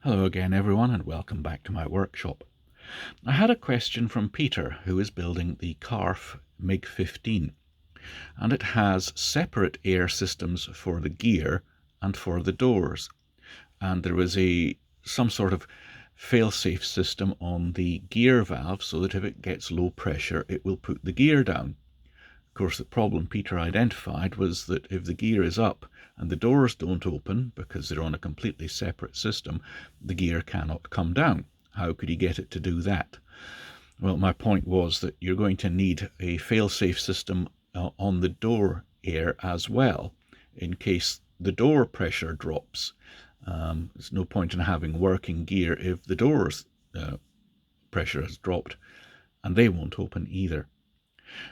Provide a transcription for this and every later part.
Hello again everyone, and welcome back to my workshop. I had a question from Peter, who is building the CARF MiG-15, and it has separate air systems for the gear and for the doors, and there was some sort of failsafe system on the gear valve so that if it gets low pressure it will put the gear down. Of course, the problem Peter identified was that if the gear is up and the doors don't open because they're on a completely separate system, the gear cannot come down. How could he get it to do that? Well, my point was that you're going to need a fail-safe system on the door air as well, in case the door pressure drops. There's no point in having working gear if the door's pressure has dropped, and they won't open either.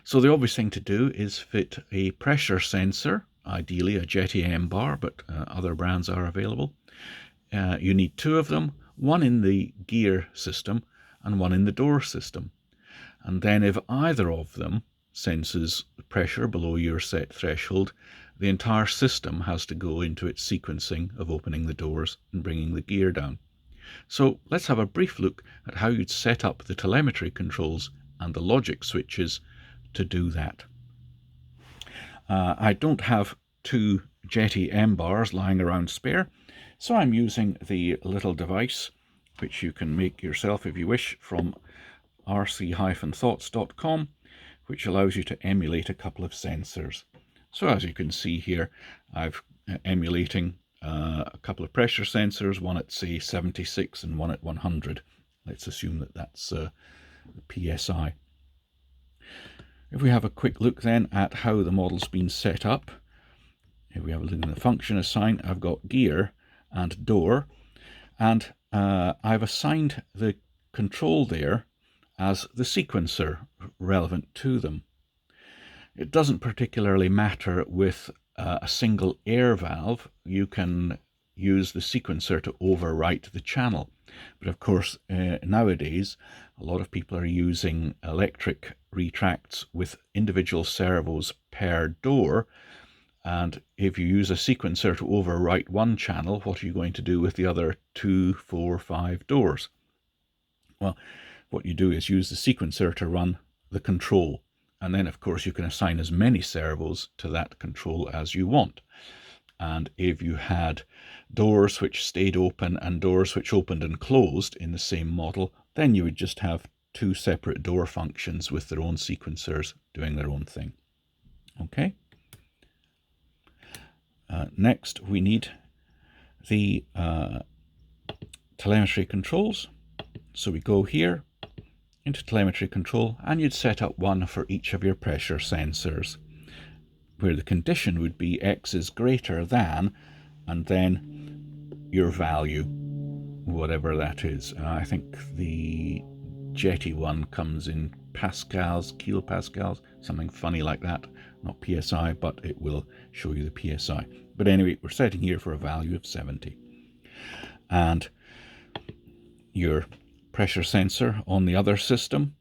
So the obvious thing to do is fit a pressure sensor, ideally a Jeti M-bar, but other brands are available. You need two of them, one in the gear system and one in the door system. And then if either of them senses pressure below your set threshold, the entire system has to go into its sequencing of opening the doors and bringing the gear down. So let's have a brief look at how you'd set up the telemetry controls and the logic switches to do that. I don't have two Jeti M-bars lying around spare, so I'm using the little device, which you can make yourself if you wish, from rc-thoughts.com, which allows you to emulate a couple of sensors. So as you can see here, I've emulating a couple of pressure sensors, one at say 76 and one at 100. Let's assume that that's the PSI. If we have a quick look then at how the model's been set up, if we have a look in the function assigned, I've got gear and door, and I've assigned the control there as the sequencer relevant to them. It doesn't particularly matter with a single air valve. You can use the sequencer to overwrite the channel. But of course, nowadays, a lot of people are using electric retracts with individual servos per door. And if you use a sequencer to overwrite one channel, what are you going to do with the other 2, 4, 5 doors? Well, what you do is use the sequencer to run the control. And then, of course, you can assign as many servos to that control as you want. And if you had doors which stayed open and doors which opened and closed in the same model, then you would just have two separate door functions with their own sequencers doing their own thing. Okay. Next, we need the telemetry controls. So we go here into telemetry control, and you'd set up one for each of your pressure sensors, where the condition would be X is greater than, and then your value, whatever that is. I think the Jeti one comes in pascals, kilopascals, something funny like that. Not PSI, but it will show you the PSI. But anyway, we're setting here for a value of 70. And your pressure sensor on the other system,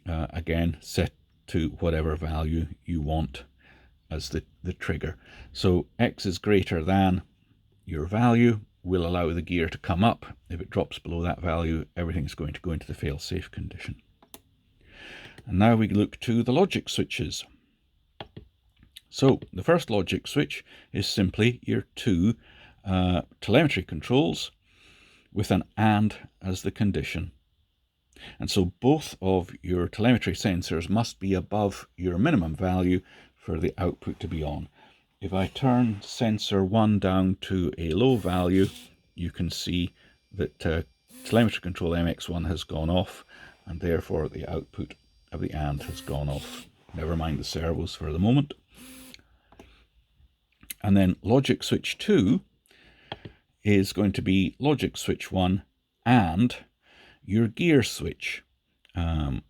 again, set to whatever value you want as the trigger. So X is greater than your value will allow the gear to come up. If it drops below that value, everything's going to go into the fail-safe condition. And now we look to the logic switches. So the first logic switch is simply your two telemetry controls with an AND as the condition. And so both of your telemetry sensors must be above your minimum value for the output to be on. If I turn sensor 1 down to a low value, you can see that telemetry control MX1 has gone off, and therefore the output of the AND has gone off. Never mind the servos for the moment. And then logic switch 2 is going to be logic switch 1 and your gear switch. And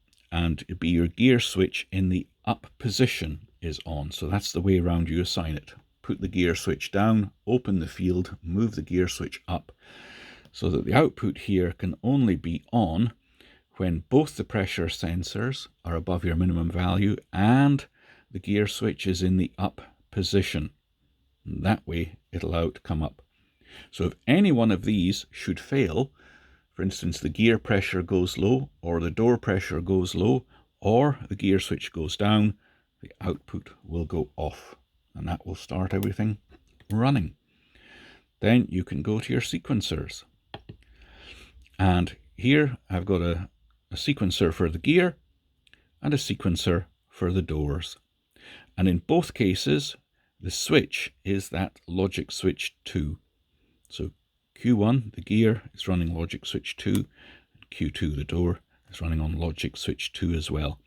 it'd be your gear switch in the up position is on. So that's the way around you assign it. Put the gear switch down, open the field, move the gear switch up, so that the output here can only be on when both the pressure sensors are above your minimum value and the gear switch is in the up position. And that way it'll allow it to come up. So if any one of these should fail, for instance, the gear pressure goes low, or the door pressure goes low, or the gear switch goes down, the output will go off, and that will start everything running. Then you can go to your sequencers. And here I've got a sequencer for the gear and a sequencer for the doors. And in both cases, the switch is that logic switch 2. So Q1, the gear, is running logic switch 2, and Q2, the door, is running on logic switch 2 as well.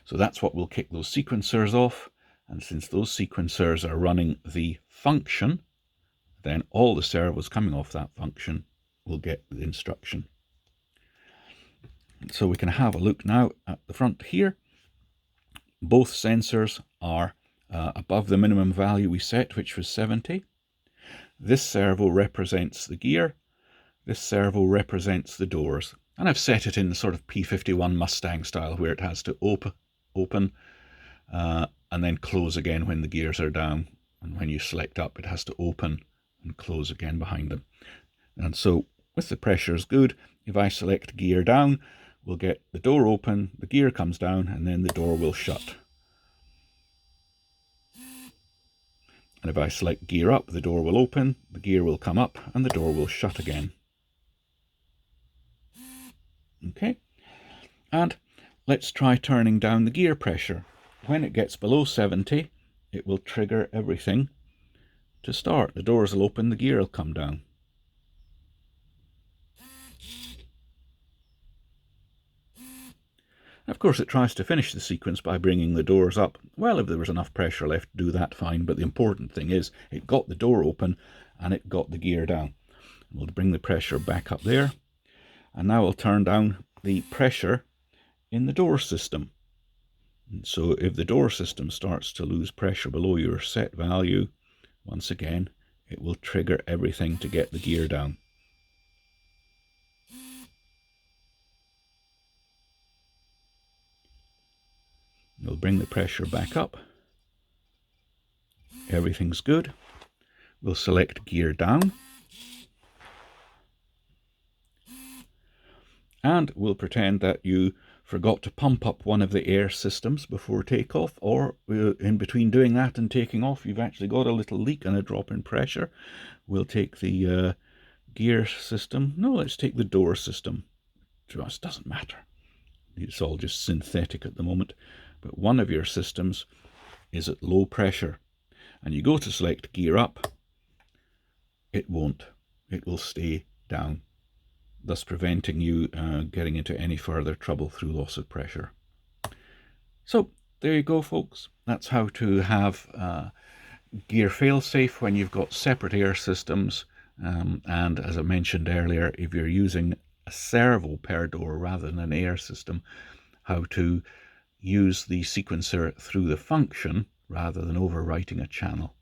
So that's what will kick those sequencers off. And since those sequencers are running the function, then all the servos coming off that function will get the instruction. So we can have a look now at the front here. Both sensors are above the minimum value we set, which was 70. This servo represents the gear. This servo represents the doors. And I've set it in the sort of P51 Mustang style, where it has to open and then close again when the gears are down. And when you select up, it has to open and close again behind them. And so with the pressures good, if I select gear down, we'll get the door open, the gear comes down, and then the door will shut. And if I select gear up, the door will open, the gear will come up, and the door will shut again. Okay, and let's try turning down the gear pressure. When it gets below 70, it will trigger everything to start. The doors will open, the gear will come down. Of course, it tries to finish the sequence by bringing the doors up. Well, if there was enough pressure left to do that, fine, but the important thing is it got the door open and it got the gear down. We'll bring the pressure back up there, and now we'll turn down the pressure in the door system. And so if the door system starts to lose pressure below your set value, once again, it will trigger everything to get the gear down. We'll bring the pressure back up. Everything's good. We'll select gear down. And we'll pretend that you forgot to pump up one of the air systems before takeoff, or in between doing that and taking off, you've actually got a little leak and a drop in pressure. We'll take the gear system. No, let's take the door system. To us, doesn't matter. It's all just synthetic at the moment. But one of your systems is at low pressure, and you go to select gear up, it won't. It will stay down, thus preventing you getting into any further trouble through loss of pressure. So there you go, folks. That's how to have gear failsafe when you've got separate air systems. And as I mentioned earlier, if you're using a servo per door rather than an air system, how to use the sequencer through the function rather than overwriting a channel.